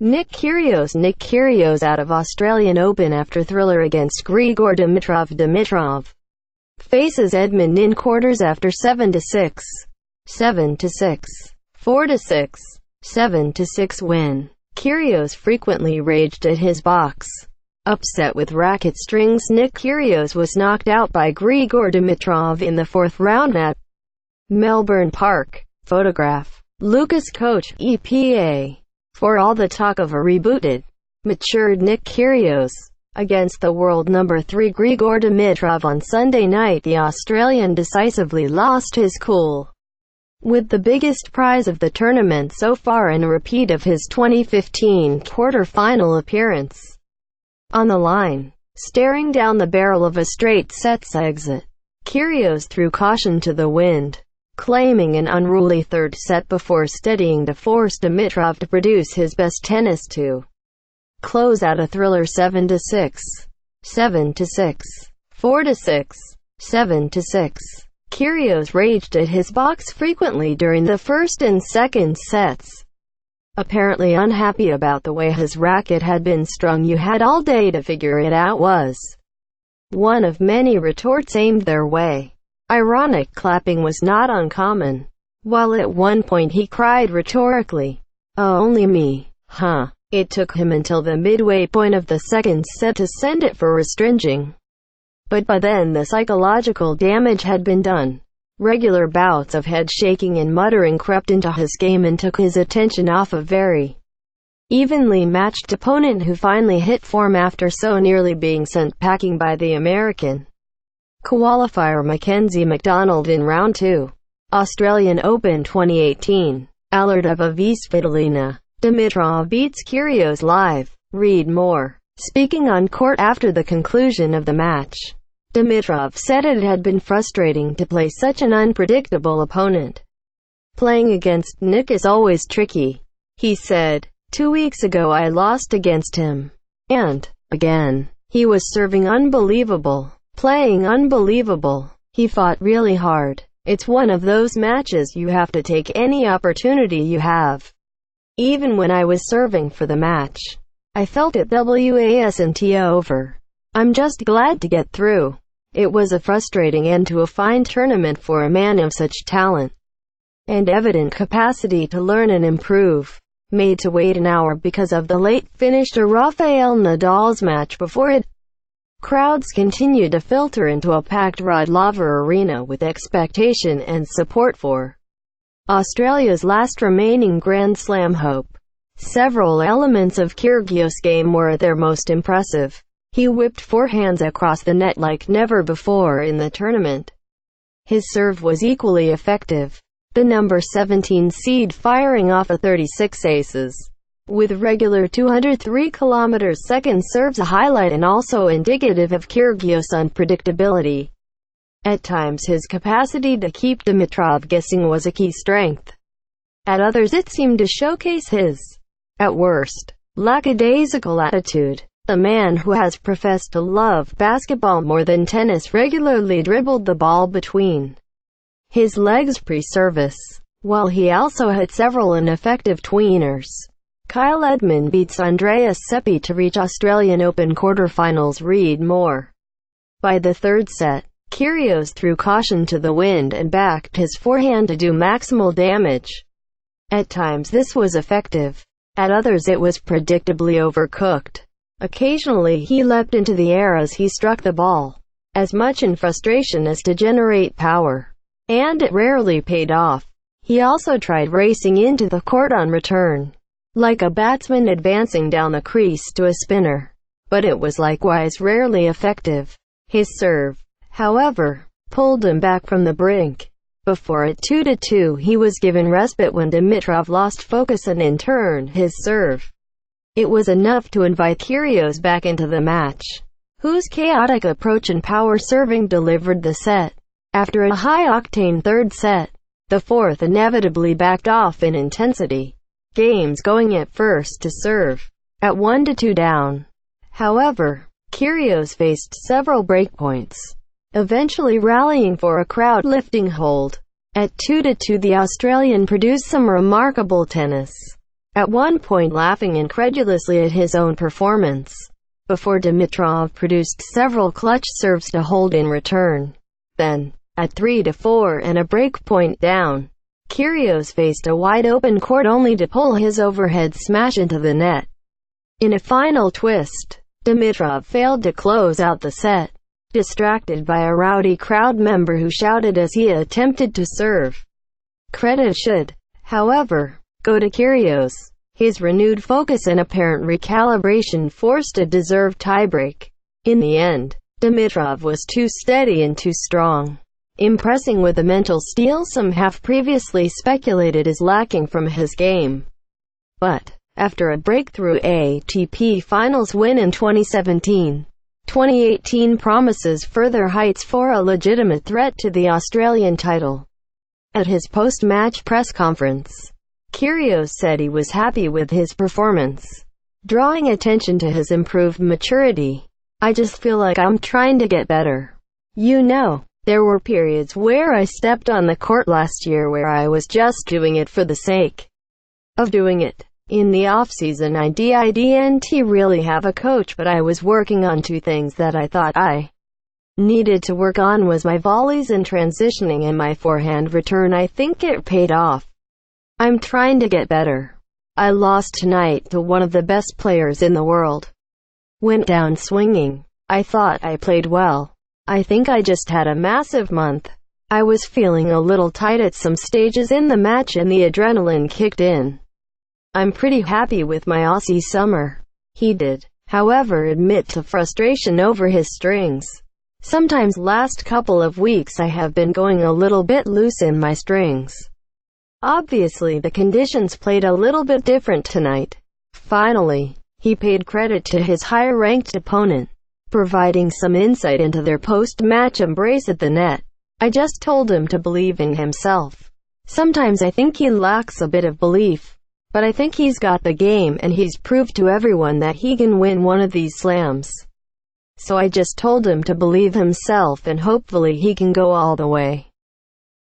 Nick Kyrgios out of Australian Open after thriller against Grigor Dimitrov. Dimitrov faces Edmund in quarters after 7-6, 7-6, 4-6, 7-6 win. Kyrgios frequently raged at his box. Upset with racket strings, Nick Kyrgios was knocked out by Grigor Dimitrov in the fourth round at Melbourne Park. Photograph. Lucas Coach, EPA. For all the talk of a rebooted, matured Nick Kyrgios against the world number 3 Grigor Dimitrov on Sunday night, the Australian decisively lost his cool. With the biggest prize of the tournament so far and a repeat of his 2015 quarter-final appearance on the line, staring down the barrel of a straight sets exit, Kyrgios threw caution to the wind, claiming an unruly third set before steadying to force Dimitrov to produce his best tennis to close out a thriller 7-6, 7-6, 4-6, 7-6. Kyrgios raged at his box frequently during the first and second sets, apparently unhappy about the way his racket had been strung. "You had all day to figure it out," was one of many retorts aimed their way. Ironic clapping was not uncommon, while at one point he cried rhetorically, "Oh, only me, huh?" It took him until the midway point of the second set to send it for restringing. But by then the psychological damage had been done. Regular bouts of head shaking and muttering crept into his game and took his attention off a very evenly matched opponent who finally hit form after so nearly being sent packing by the American qualifier Mackenzie McDonald in round 2. Australian Open 2018. Allardyce v Svitolina. Dimitrov beats Kyrgios live. Read more. Speaking on court after the conclusion of the match, Dimitrov said it had been frustrating to play such an unpredictable opponent. "Playing against Nick is always tricky," he said. "2 weeks ago I lost against him. And, again, he was serving unbelievable. Playing unbelievable. He fought really hard. It's one of those matches you have to take any opportunity you have. Even when I was serving for the match, I felt it wasn't over. I'm just glad to get through. It was a frustrating end to a fine tournament for a man of such talent and evident capacity to learn and improve. Made to wait an hour because of the late finish to Rafael Nadal's match before it." Crowds continued to filter into a packed Rod Laver Arena with expectation and support for Australia's last remaining Grand Slam hope. Several elements of Kyrgios' game were at their most impressive. He whipped forehands across the net like never before in the tournament. His serve was equally effective, the number 17 seed firing off a 36 aces, with regular 203 km/s serves a highlight and also indicative of Kyrgios' unpredictability. At times his capacity to keep Dimitrov guessing was a key strength. At others it seemed to showcase his, at worst, lackadaisical attitude. The man who has professed to love basketball more than tennis regularly dribbled the ball between his legs pre-service, while he also had several ineffective tweeners. Kyle Edmund beats Andreas Seppi to reach Australian Open quarterfinals. Read more. By the third set, Kyrgios threw caution to the wind and backed his forehand to do maximal damage. At times this was effective. At others it was predictably overcooked. Occasionally he leapt into the air as he struck the ball, as much in frustration as to generate power. And it rarely paid off. He also tried racing into the court on return, like a batsman advancing down the crease to a spinner. But it was likewise rarely effective. His serve, however, pulled him back from the brink. Before at 2-2 he was given respite when Dimitrov lost focus and in turn his serve. It was enough to invite Kyrgios back into the match, whose chaotic approach and power serving delivered the set. After a high-octane third set, the fourth inevitably backed off in intensity. Games going at first to serve, at 1-2 down. However, Kyrgios faced several breakpoints, eventually rallying for a crowd-lifting hold. At 2-2, the Australian produced some remarkable tennis, at one point laughing incredulously at his own performance, before Dimitrov produced several clutch serves to hold in return. Then, at 3-4 and a break point down, Kyrgios faced a wide-open court only to pull his overhead smash into the net. In a final twist, Dimitrov failed to close out the set, distracted by a rowdy crowd member who shouted as he attempted to serve. Credit should, however, go to Kyrgios. His renewed focus and apparent recalibration forced a deserved tiebreak. In the end, Dimitrov was too steady and too strong, impressing with a mental steel some have previously speculated is lacking from his game. But, after a breakthrough ATP Finals win in 2017, 2018 promises further heights for a legitimate threat to the Australian title. At his post-match press conference, Kyrgios said he was happy with his performance, drawing attention to his improved maturity. "I just feel like I'm trying to get better. You know, there were periods where I stepped on the court last year where I was just doing it for the sake of doing it. In the off-season I didn't really have a coach, but I was working on two things that I thought I needed to work on was my volleys and transitioning and my forehand return. I think it paid off. I'm trying to get better. I lost tonight to one of the best players in the world. Went down swinging. I thought I played well. I think I just had a massive month. I was feeling a little tight at some stages in the match and the adrenaline kicked in. I'm pretty happy with my Aussie summer." He did, however, admit to frustration over his strings. "Sometimes last couple of weeks I have been going a little bit loose in my strings. Obviously the conditions played a little bit different tonight." Finally, he paid credit to his higher-ranked opponent, providing some insight into their post-match embrace at the net. "I just told him to believe in himself. Sometimes I think he lacks a bit of belief. But I think he's got the game and he's proved to everyone that he can win one of these slams. So I just told him to believe himself and hopefully he can go all the way."